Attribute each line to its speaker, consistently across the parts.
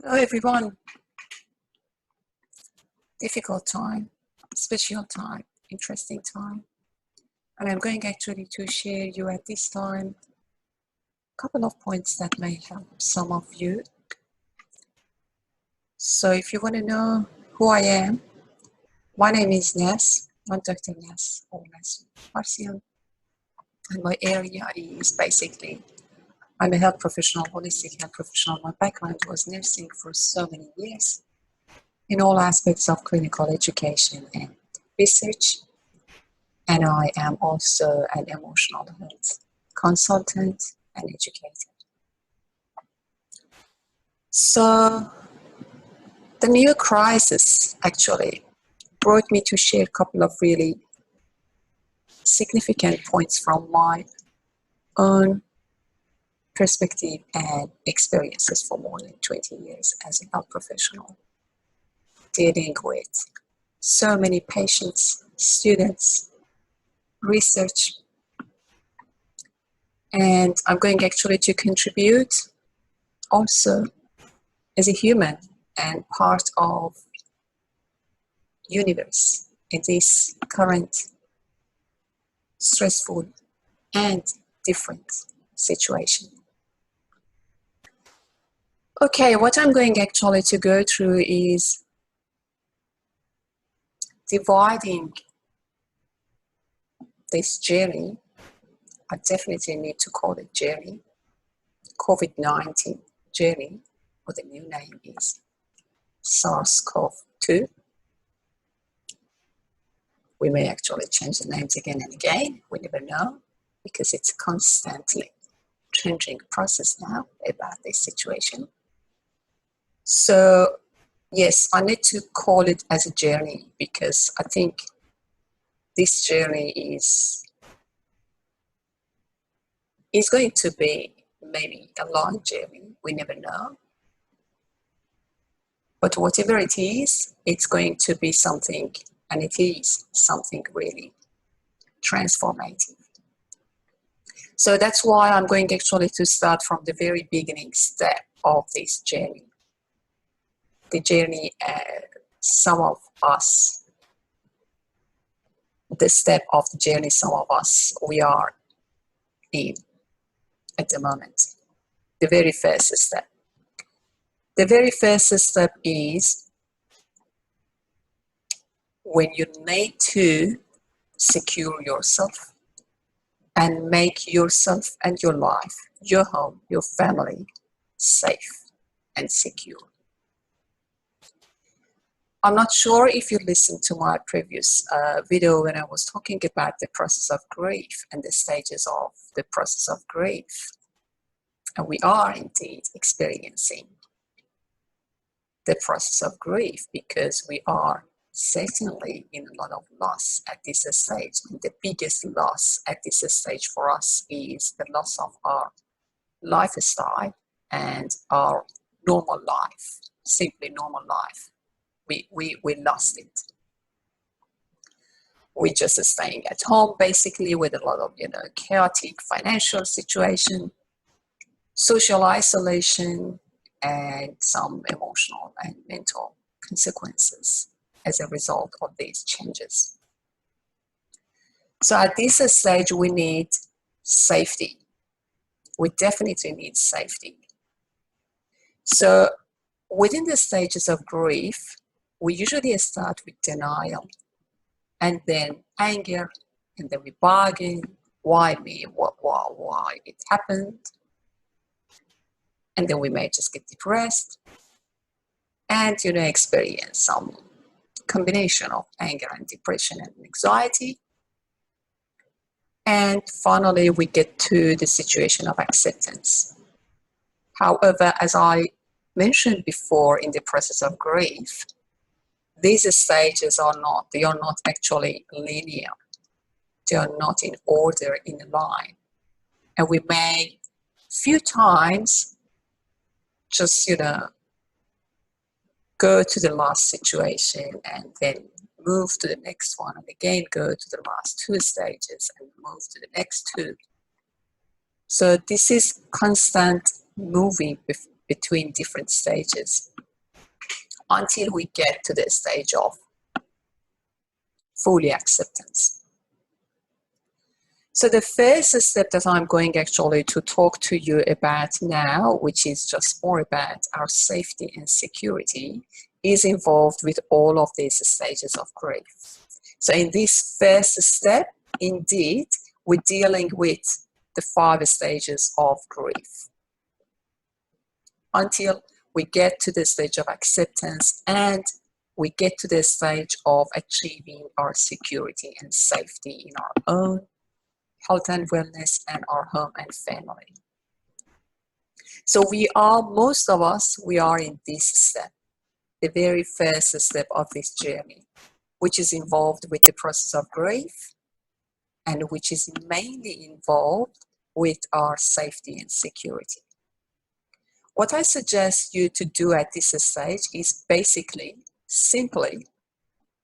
Speaker 1: Hello everyone. Difficult time, special time, interesting time. And I'm going actually to share you at this time a couple of points that may help some of you. So if you want to know who I am, my name is Nas. I'm Dr. Nas or Nas Marcian. And my area is basically, I'm a health professional, holistic health professional. My background was nursing for so many years in all aspects of clinical education and research. And I am also an emotional health consultant and educator. So the new crisis actually brought me to share a couple of really significant points from my own perspective and experiences for more than 20 years as a health professional, dealing with so many patients, students, research, and I'm going actually to contribute also as a human and part of universe in this current stressful and different situation. Okay, what I'm going actually to go through is dividing this journey. I definitely need to call it journey, COVID-19 journey, or the new name is SARS-CoV-2. We may actually change the names again and again. We never know because it's a constantly changing process now about this situation. So yes, I need to call it as a journey because I think this journey is going to be maybe a long journey. We never know. But whatever it is, it's going to be something, and it is something really transformative. So that's why I'm going actually to start from the very beginning step of this journey. The journey, some of us, the step of the journey some of us, we are in at the moment. The very first step. The very first step is when you need to secure yourself and make yourself and your life, your home, your family safe and secure. I'm not sure if you listened to my previous video when I was talking about the process of grief and the stages of the process of grief. And we are indeed experiencing the process of grief because we are certainly in a lot of loss at this stage. And the biggest loss at this stage for us is the loss of our lifestyle and our normal life, simply normal life. We lost it. We're just staying at home basically with a lot of chaotic financial situation, social isolation, and some emotional and mental consequences as a result of these changes. So at this stage, we need safety. We definitely need safety. So within the stages of grief, we usually start with denial and then anger, and then we bargain, why me, why it happened. And then we may just get depressed and experience some combination of anger and depression and anxiety. And finally, we get to the situation of acceptance. However, as I mentioned before in the process of grief, these stages are not actually linear. They are not in order, in a line. And we may few times just, go to the last situation and then move to the next one, and again go to the last two stages and move to the next two. So this is constant moving between different stages until we get to the stage of fully acceptance. So the first step that I'm going actually to talk to you about now, which is just more about our safety and security, is involved with all of these stages of grief. So in this first step, indeed, we're dealing with the 5 stages of grief until we get to the stage of acceptance and we get to the stage of achieving our security and safety in our own health and wellness and our home and family. So most of us, we are in this step, the very first step of this journey, which is involved with the process of grief and which is mainly involved with our safety and security. What I suggest you to do at this stage is basically, simply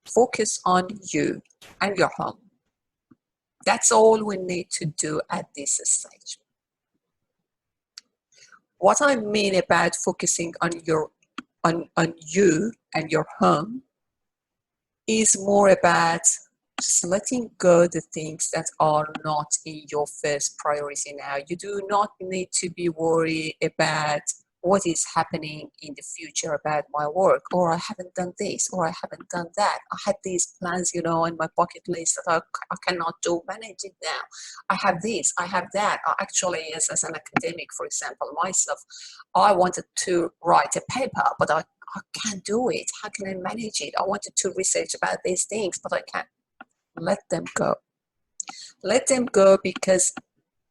Speaker 1: focus on you and your home. That's all we need to do at this stage. What I mean about focusing on you and your home is more about just letting go the things that are not in your first priority now. You do not need to be worried about what is happening in the future about my work, or I haven't done this, or I haven't done that. I had these plans, on my bucket list that I cannot do, manage it now. I have this, I have that. Actually, as an academic, for example, myself, I wanted to write a paper, but I can't do it. How can I manage it? I wanted to research about these things, but I can't. Let them go. Let them go, because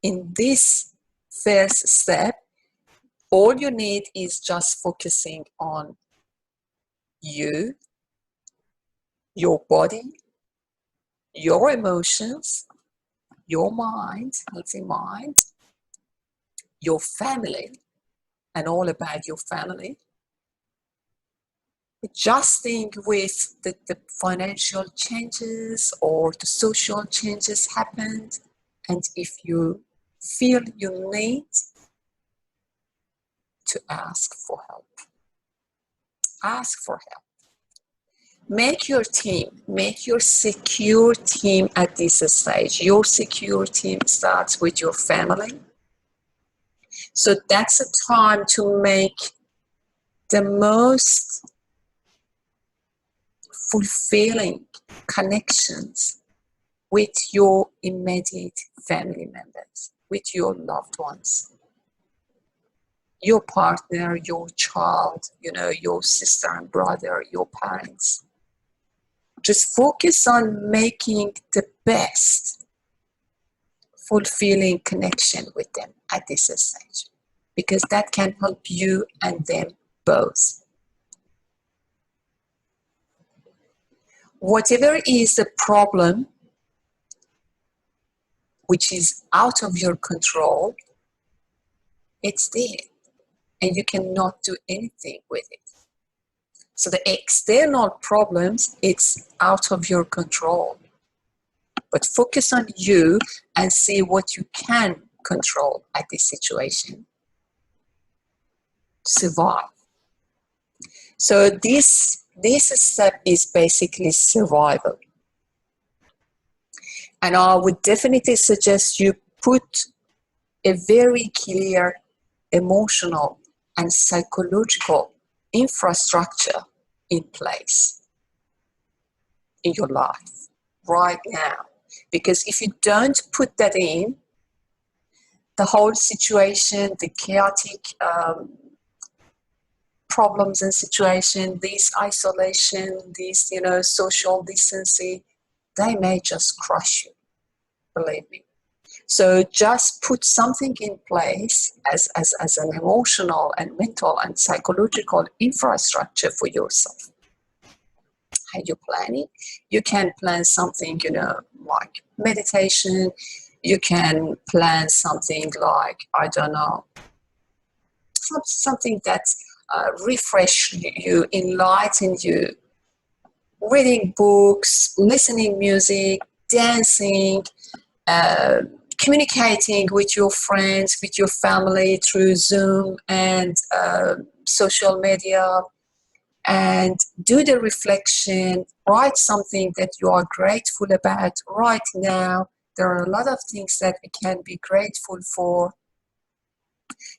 Speaker 1: in this first step, all you need is just focusing on you, your body, your emotions, your mind, healthy mind, your family, and all about your family. Adjusting with the financial changes or the social changes happened, and if you feel you need to ask for help. Ask for help. Make your team, make your secure team at this stage. Your secure team starts with your family. So that's a time to make the most fulfilling connections with your immediate family members, with your loved ones. Your partner, your child, your sister and brother, your parents. Just focus on making the best fulfilling connection with them at this stage, because that can help you and them both. Whatever is the problem which is out of your control, it's there. And you cannot do anything with it. So the external problems, it's out of your control. But focus on you and see what you can control at this situation. Survive. So this step is basically survival. And I would definitely suggest you put a very clear emotional and psychological infrastructure in place in your life right now. Because if you don't put that in, the whole situation, the chaotic problems and situation, this isolation, this, social distancing, they may just crush you, believe me. So just put something in place as an emotional and mental and psychological infrastructure for yourself. How you plan it? You can plan something, like meditation. You can plan something like, I don't know, something that refresh you, enlighten you. Reading books, listening music, dancing, communicating with your friends, with your family through Zoom and social media, and do the reflection, write something that you are grateful about right now. There are a lot of things that we can be grateful for.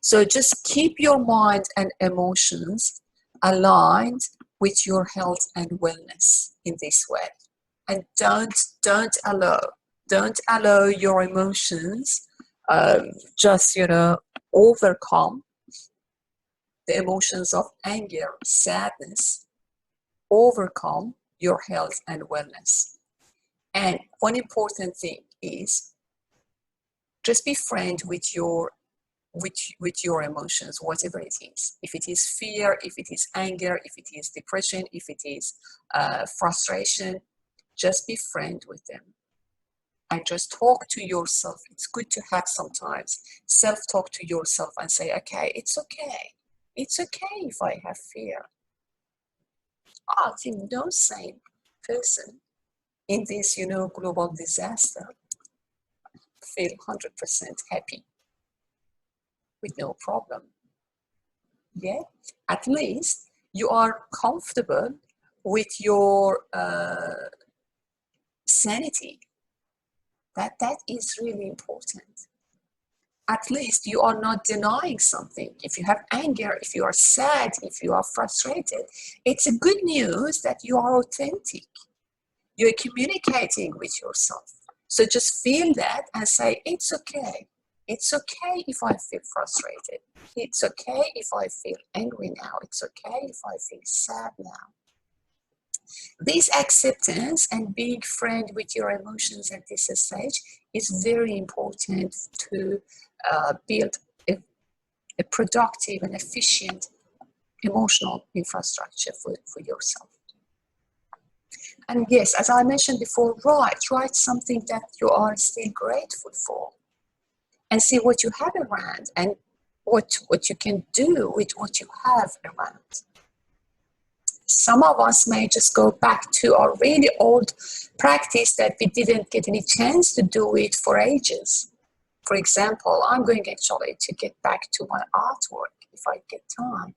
Speaker 1: So just keep your mind and emotions aligned with your health and wellness in this way. And don't allow your emotions just, overcome the emotions of anger, sadness, overcome your health and wellness. And one important thing is just be friend with your emotions, whatever it is. If it is fear, if it is anger, if it is depression, if it is frustration, just be friend with them. And just talk to yourself. It's good to have sometimes self-talk to yourself and say, okay, it's okay. It's okay if I have fear. I think no sane person in this, global disaster feel 100% happy with no problem. Yeah, at least you are comfortable with your sanity. That is really important. At least you are not denying something. If you have anger, if you are sad, if you are frustrated, it's a good news that you are authentic. You're communicating with yourself. So just feel that and say, it's okay. It's okay if I feel frustrated. It's okay if I feel angry now. It's okay if I feel sad now. This acceptance and being friend with your emotions at this stage is very important to build a productive and efficient emotional infrastructure for yourself. And yes, as I mentioned before, write something that you are still grateful for, and see what you have around and what you can do with what you have around. Some of us may just go back to our really old practice that we didn't get any chance to do it for ages. For example, I'm going actually to get back to my artwork if I get time,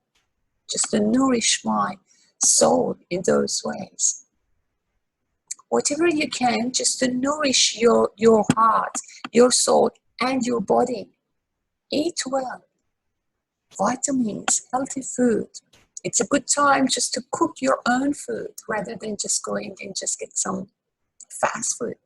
Speaker 1: just to nourish my soul in those ways. Whatever you can, just to nourish your heart, your soul, and your body. Eat well, vitamins, healthy food. It's a good time just to cook your own food rather than just going and just get some fast food.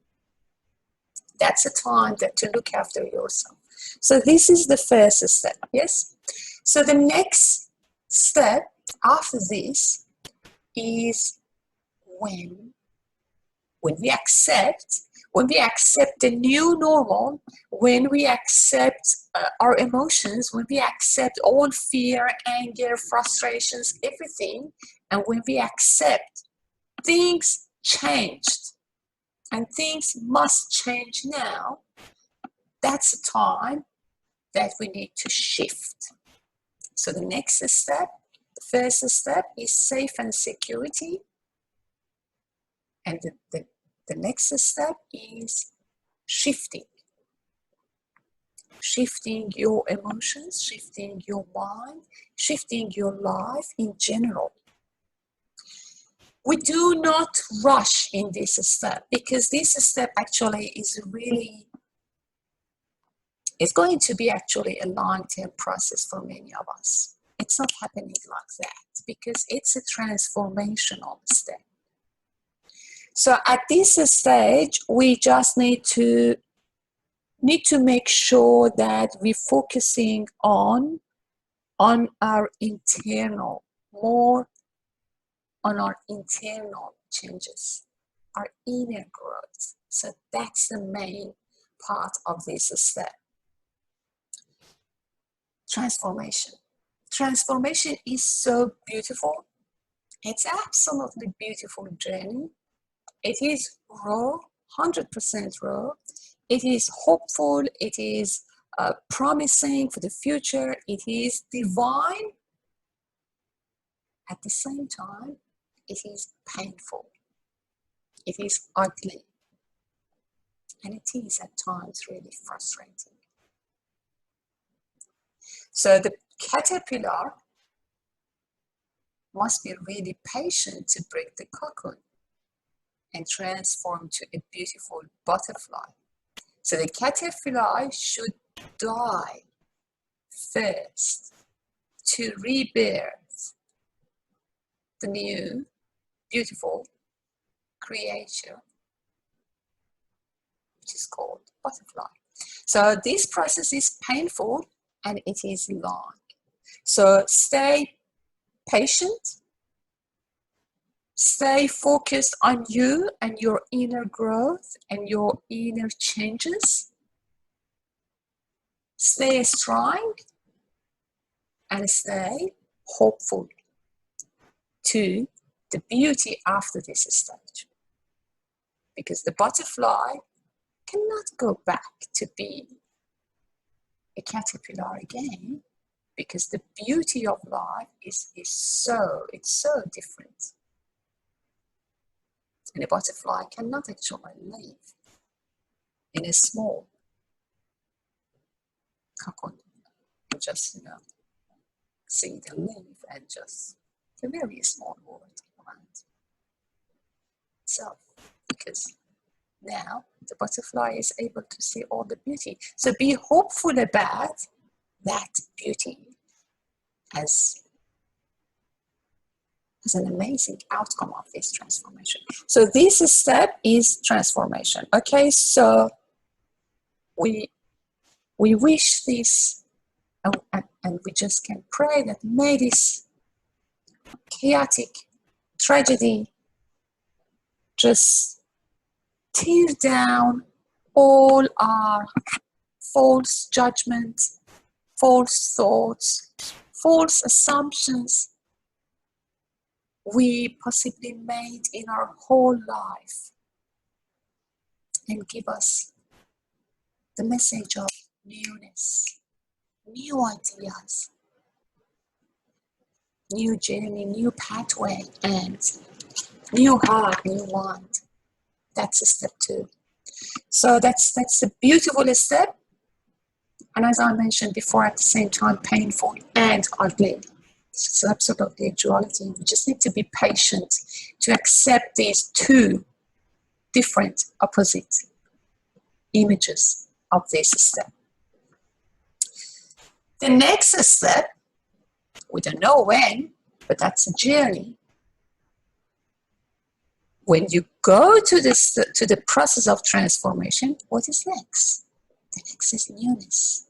Speaker 1: That's a time to look after yourself. So this is the first step, yes? So the next step after this is when we accept the new normal, when we accept our emotions, when we accept all fear, anger, frustrations, everything, and when we accept things changed and things must change now, that's the time that we need to shift. So the next step, the first step is safe and security. And the next step is shifting. Shifting your emotions, shifting your mind, shifting your life in general. We do not rush in this step, because this step actually is going to be actually a long-term process for many of us. It's not happening like that because it's a transformational step. So at this stage, we just need to make sure that we're focusing on our internal, more on our internal changes, our inner growth. So that's the main part of this step. Transformation. Transformation is so beautiful. It's absolutely beautiful journey. It is raw, 100% raw. It is hopeful. It is promising for the future. It is divine. At the same time, it is painful. It is ugly. And it is at times really frustrating. So the caterpillar must be really patient to break the cocoon and transform to a beautiful butterfly. So the caterpillar should die first to rebirth the new beautiful creature, which is called butterfly. So this process is painful and it is long. So stay patient, stay focused on you and your inner growth and your inner changes. Stay strong and stay hopeful to the beauty after this stage. Because the butterfly cannot go back to be a caterpillar again, because the beauty of life is so different. And a butterfly cannot actually live in a small cocoon and just, see the leaf and just a very small world around itself. Because now the butterfly is able to see all the beauty. So be hopeful about that beauty as an amazing outcome of this transformation. So this step is transformation. Okay, so we wish this, and we just can pray that may this chaotic tragedy just tear down all our false judgments, false thoughts, false assumptions we possibly made in our whole life, and give us the message of newness, new ideas, new journey, new pathway, and new heart, new mind. That's step 2. So that's a beautiful step, and as I mentioned before, at the same time painful and ugly. It's absolutely a duality. We just need to be patient to accept these 2 different opposite images of this step. The next step, we don't know when, but that's a journey. When you go to the process of transformation, what is next? The next is newness.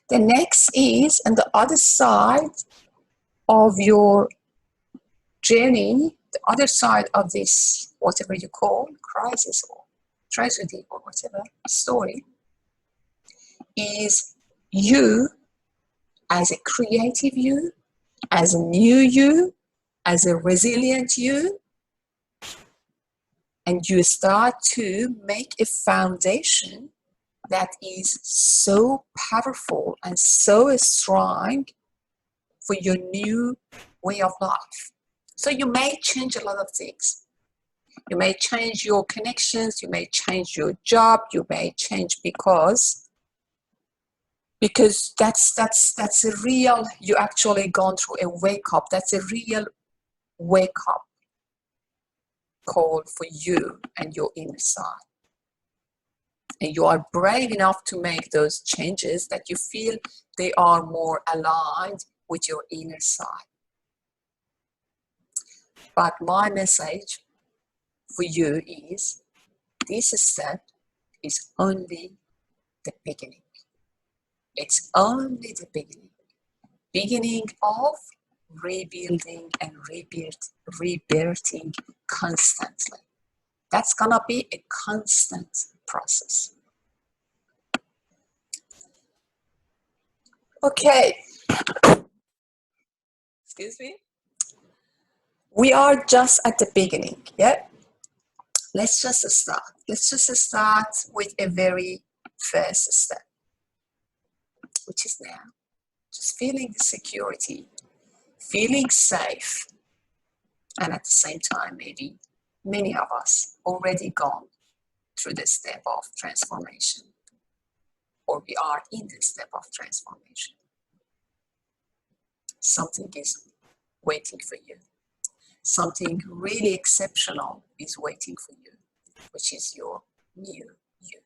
Speaker 1: The next is on the other side of your journey, the other side of this, whatever you call crisis or tragedy or whatever story, is you as a creative you, as a new you, as a resilient you, and you start to make a foundation that is so powerful and so strong for your new way of life. So you may change a lot of things. You may change your connections, you may change your job, you may change because that's a real, you actually gone through a wake up. That's a real wake up call for you and your inner side. And you are brave enough to make those changes that you feel they are more aligned with your inner side. But my message for you is this step is only the beginning. It's only the beginning of rebuilding and rebirthing constantly. That's gonna be a constant process. Okay. Excuse me. We are just at the beginning, yeah? Let's just start. Let's just start with a very first step, which is now just feeling the security, feeling safe, and at the same time, maybe many of us already gone through the step of transformation, or we are in the step of transformation. Something is waiting for you. Something really exceptional is waiting for you, which is your new you.